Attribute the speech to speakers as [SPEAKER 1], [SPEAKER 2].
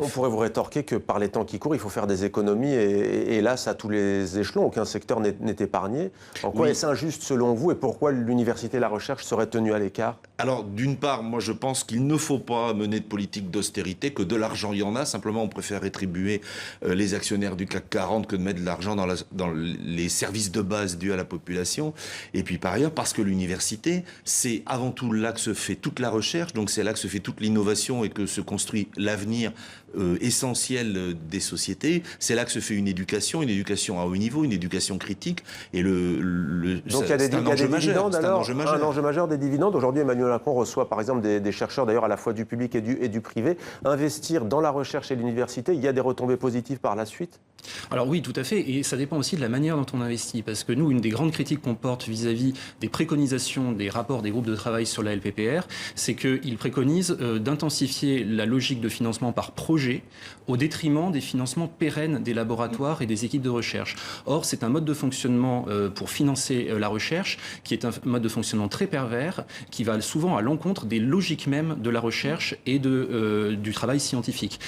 [SPEAKER 1] On pourrait vous rétorquer que par les temps qui courent, il faut faire des économies et hélas à tous les échelons, aucun secteur n'est épargné. En quoi
[SPEAKER 2] Oui.
[SPEAKER 1] est-ce injuste selon vous et pourquoi l'université et la recherche seraient tenues à l'écart?
[SPEAKER 2] Alors, d'une part, moi je pense qu'il ne faut pas mener de politique d'austérité, que de l'argent il y en a, simplement on préfère rétribuer les actionnaires du CAC 40 que de mettre de l'argent dans les services de base dus à la population. Et puis par ailleurs, parce que l'université, c'est avant tout là que se fait toute la recherche, donc c'est là que se fait toute l'innovation et que se construit l'avenir essentiel des sociétés. C'est là que se fait une éducation à haut niveau, une éducation critique. Et
[SPEAKER 1] Donc il y a des
[SPEAKER 2] enjeu majeur.
[SPEAKER 1] dividendes
[SPEAKER 2] C'est un
[SPEAKER 1] alors,
[SPEAKER 2] enjeu majeur.
[SPEAKER 1] un enjeu majeur des dividendes. Aujourd'hui, Emmanuel Macron reçoit par exemple des chercheurs d'ailleurs à la fois du public et du privé. Investir dans la recherche et l'université, il y a des retombées positives par la suite?
[SPEAKER 3] Alors oui, tout à fait, et ça dépend aussi de la manière dont on investit, parce que nous, une des grandes critiques qu'on porte vis-à-vis des préconisations des rapports des groupes de travail sur la LPPR, c'est qu'ils préconisent d'intensifier la logique de financement par projet au détriment des financements pérennes des laboratoires et des équipes de recherche. Or, c'est un mode de fonctionnement pour financer la recherche qui est un mode de fonctionnement très pervers, qui va souvent à l'encontre des logiques mêmes de la recherche et du travail scientifique.